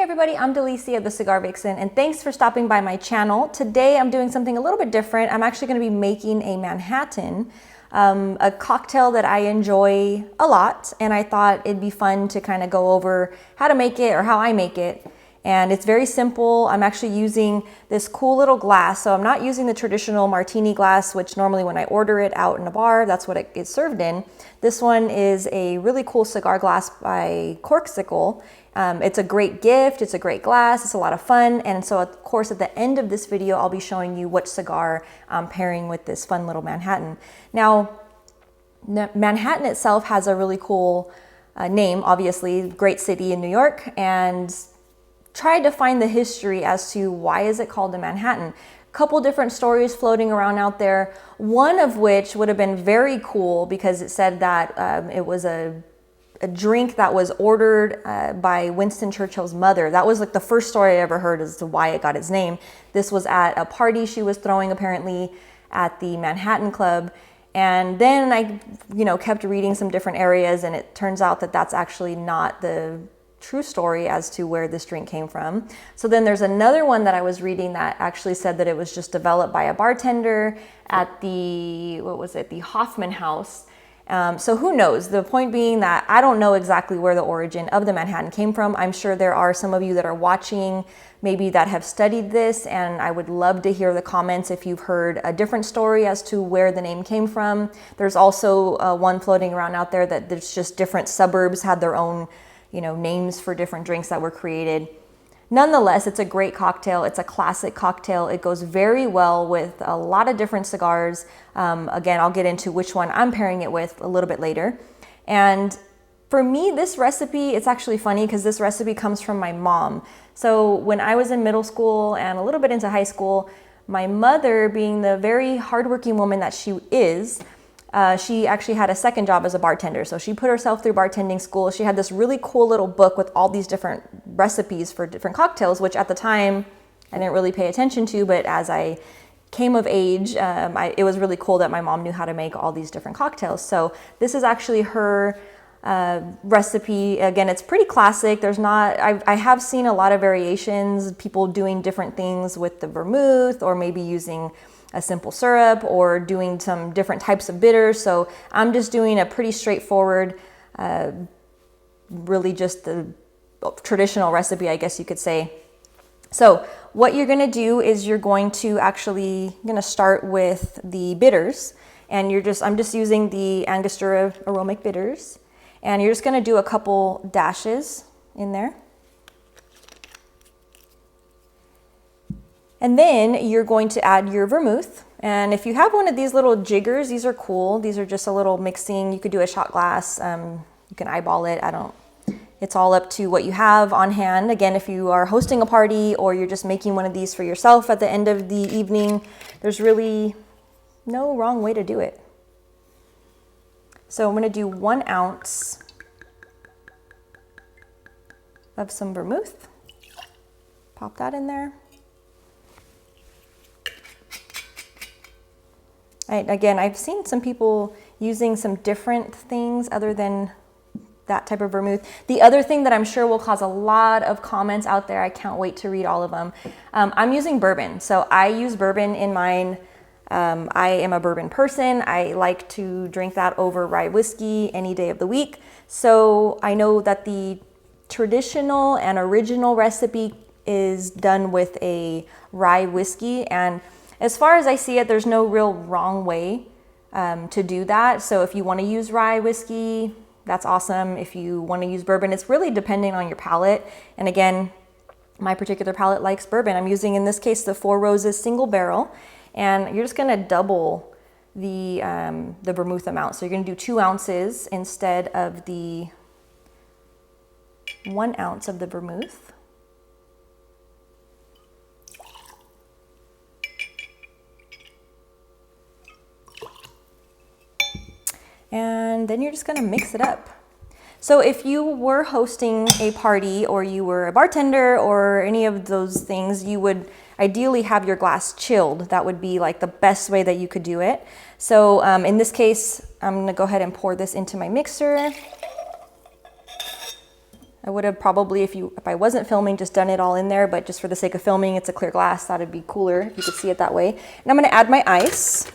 everybody, I'm Delicia of the Cigar Vixen, and thanks for stopping by my channel. Today I'm doing something a little bit different. I'm actually going to be making a Manhattan, a cocktail that I enjoy a lot, and I thought it'd be fun to kind of go over how to make it or how I make it. And it's very simple. I'm actually using this cool little glass. So I'm not using the traditional martini glass, which normally when I order it out in a bar, that's what it gets served in. This one is a really cool cigar glass by Corksicle. It's a great gift, it's a great glass, it's a lot of fun. And so of course at the end of this video, I'll be showing you what cigar I'm pairing with this fun little Manhattan. Now, Manhattan itself has a really cool name, obviously, great city in New York, and tried to find the history as to why is it called a Manhattan. Couple different stories floating around out there, one of which would have been very cool because it said that it was a drink that was ordered by Winston Churchill's mother. That was like the first story I ever heard as to why it got its name. This was at a party she was throwing apparently at the Manhattan Club. And then I kept reading some different areas, and it turns out that that's actually not the true story as to where this drink came from. So then there's another one that I was reading that actually said that it was just developed by a bartender at the, the Hoffman House. So who knows? The point being that I don't know exactly where the origin of the Manhattan came from. I'm sure there are some of you that are watching maybe that have studied this, and I would love to hear the comments if you've heard a different story as to where the name came from. There's also one floating around out there that there's just different suburbs had their own names for different drinks that were created. Nonetheless, it's a great cocktail. It's a classic cocktail. It goes very well with a lot of different cigars. Again, I'll get into which one I'm pairing it with a little bit later. And for me, this recipe, it's actually funny because this recipe comes from my mom. So when I was in middle school and a little bit into high school, my mother, being the very hardworking woman that she is, she actually had a second job as a bartender. So she put herself through bartending school. She had this really cool little book with all these different recipes for different cocktails, which at the time I didn't really pay attention to, but as I came of age, it was really cool that my mom knew how to make all these different cocktails. So this is actually her recipe. Again, it's pretty classic. I have seen a lot of variations, people doing different things with the vermouth, or maybe using a simple syrup, or doing some different types of bitters. So I'm just doing a pretty straightforward, really just the traditional recipe, I guess you could say. So what you're gonna do is you're going to start with the bitters, and I'm just using the Angostura aromatic bitters, and you're just gonna do a couple dashes in there. And then you're going to add your vermouth. And if you have one of these little jiggers, these are cool. These are just a little mixing. You could do a shot glass. You can eyeball it. It's all up to what you have on hand. Again, if you are hosting a party or you're just making one of these for yourself at the end of the evening, there's really no wrong way to do it. So I'm gonna do 1 ounce of some vermouth. Pop that in there. Again, I've seen some people using some different things other than that type of vermouth. The other thing that I'm sure will cause a lot of comments out there, I can't wait to read all of them. I'm using bourbon. So I use bourbon in mine. I am a bourbon person. I like to drink that over rye whiskey any day of the week. So I know that the traditional and original recipe is done with a rye whiskey, and as far as I see it, there's no real wrong way to do that. So if you want to use rye whiskey, that's awesome. If you want to use bourbon, it's really depending on your palate. And again, my particular palate likes bourbon. I'm using, in this case, the Four Roses single barrel. And you're just going to double the vermouth amount. So you're going to do 2 ounces instead of the 1 ounce of the vermouth. And then you're just gonna mix it up. So if you were hosting a party, or you were a bartender, or any of those things, you would ideally have your glass chilled. That would be like the best way that you could do it. So in this case, I'm gonna go ahead and pour this into my mixer. I would have probably, if I wasn't filming, just done it all in there, but just for the sake of filming, it's a clear glass. Thought it'd be cooler if you could see it that way. And I'm gonna add my ice.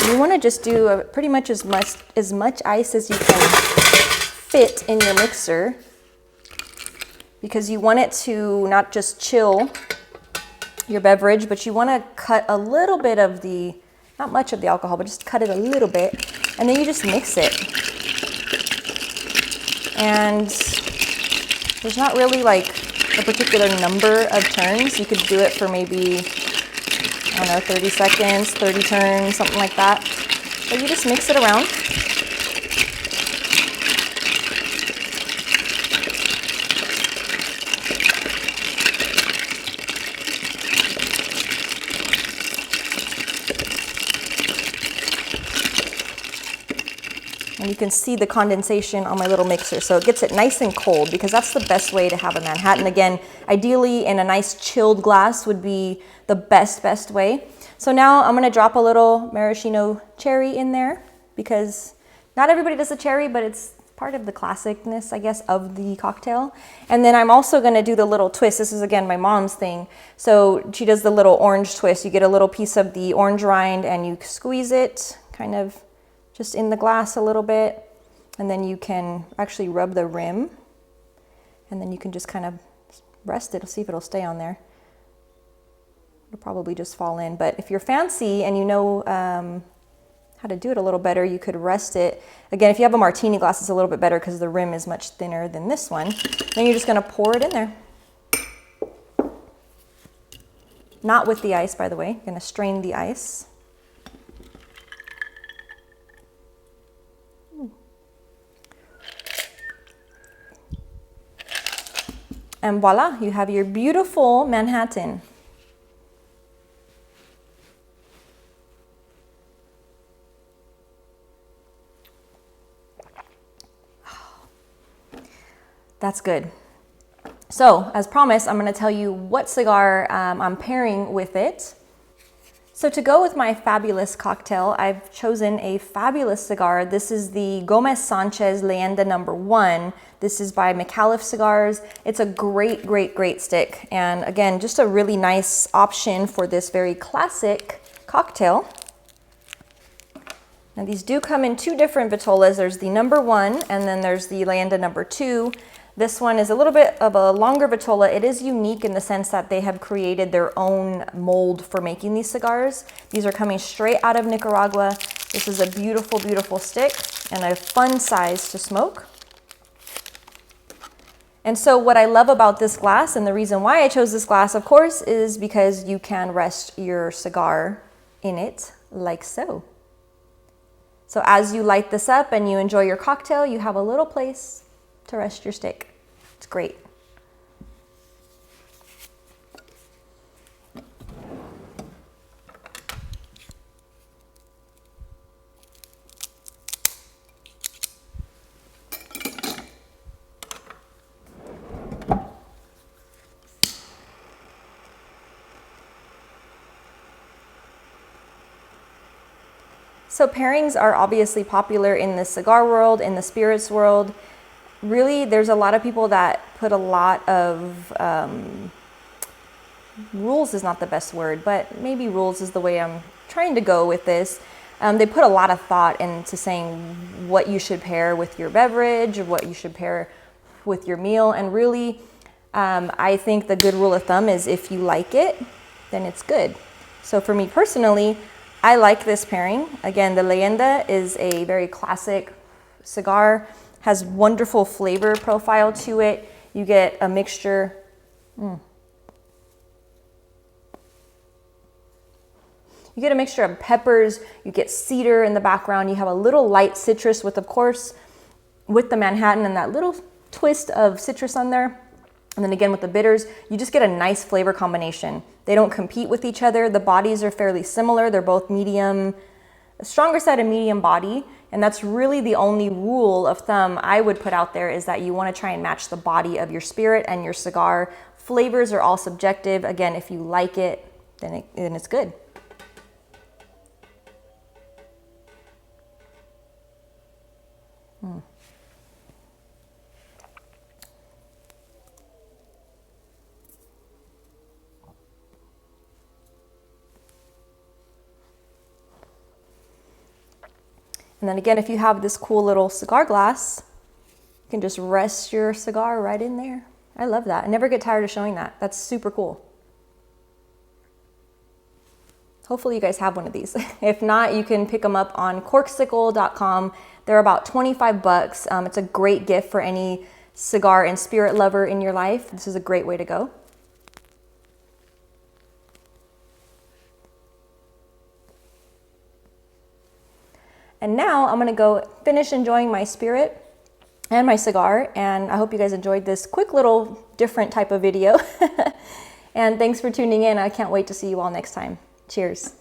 You want to just do pretty much as much ice as you can fit in your mixer, because you want it to not just chill your beverage, but you want to cut a little bit of not much of the alcohol, but just cut it a little bit, and then you just mix it. And there's not really like a particular number of turns. You could do it for maybe, I don't know, 30 seconds, 30 turns, something like that. But you just mix it around. And you can see the condensation on my little mixer. So it gets it nice and cold, because that's the best way to have a Manhattan. Again, ideally in a nice chilled glass would be the best way. So now I'm gonna drop a little maraschino cherry in there, because not everybody does a cherry, but it's part of the classicness, I guess, of the cocktail. And then I'm also gonna do the little twist. This is, again, my mom's thing. So she does the little orange twist. You get a little piece of the orange rind and you squeeze it kind of just in the glass a little bit. And then you can actually rub the rim, and then you can just kind of rest it. See if it'll stay on there. It'll probably just fall in. But if you're fancy and you know how to do it a little better, you could rest it. Again, if you have a martini glass, it's a little bit better because the rim is much thinner than this one. Then you're just gonna pour it in there. Not with the ice, by the way. You're gonna strain the ice. And voila, you have your beautiful Manhattan. That's good. So, as promised, I'm going to tell you what cigar I'm pairing with it. So to go with my fabulous cocktail, I've chosen a fabulous cigar. This is the Gomez Sanchez Leyenda No. 1. This is by Micallef Cigars. It's a great stick. And again, just a really nice option for this very classic cocktail. Now these do come in two different vitolas. There's the No. 1 and then there's the Leyenda No. 2. This one is a little bit of a longer vitola. It is unique in the sense that they have created their own mold for making these cigars. These are coming straight out of Nicaragua. This is a beautiful stick and a fun size to smoke. And so what I love about this glass, and the reason why I chose this glass, of course, is because you can rest your cigar in it like so. So as you light this up and you enjoy your cocktail, you have a little place to rest your stick. It's great. So pairings are obviously popular in the cigar world, in the spirits world. Really, there's a lot of people that put a lot of, rules is not the best word, but maybe rules is the way I'm trying to go with this. They put a lot of thought into saying what you should pair with your beverage, or what you should pair with your meal. And really, I think the good rule of thumb is if you like it, then it's good. So for me personally, I like this pairing. Again, the Leyenda is a very classic cigar, has wonderful flavor profile to it. You get a mixture. You get a mixture of peppers, you get cedar in the background, you have a little light citrus with, of course, with the Manhattan and that little twist of citrus on there. And then again with the bitters, you just get a nice flavor combination. They don't compete with each other. The bodies are fairly similar. They're both medium, a stronger side of medium body. And that's really the only rule of thumb I would put out there, is that you want to try and match the body of your spirit and your cigar Flavors are all subjective. Again, if you like it, then it's good. And then again, if you have this cool little cigar glass, you can just rest your cigar right in there. I love that. I never get tired of showing that. That's super cool. Hopefully you guys have one of these. If not, you can pick them up on corksicle.com. They're about 25 bucks. It's a great gift for any cigar and spirit lover in your life. This is a great way to go. And now I'm gonna go finish enjoying my spirit and my cigar, and I hope you guys enjoyed this quick little different type of video. And thanks for tuning in. I can't wait to see you all next time. Cheers.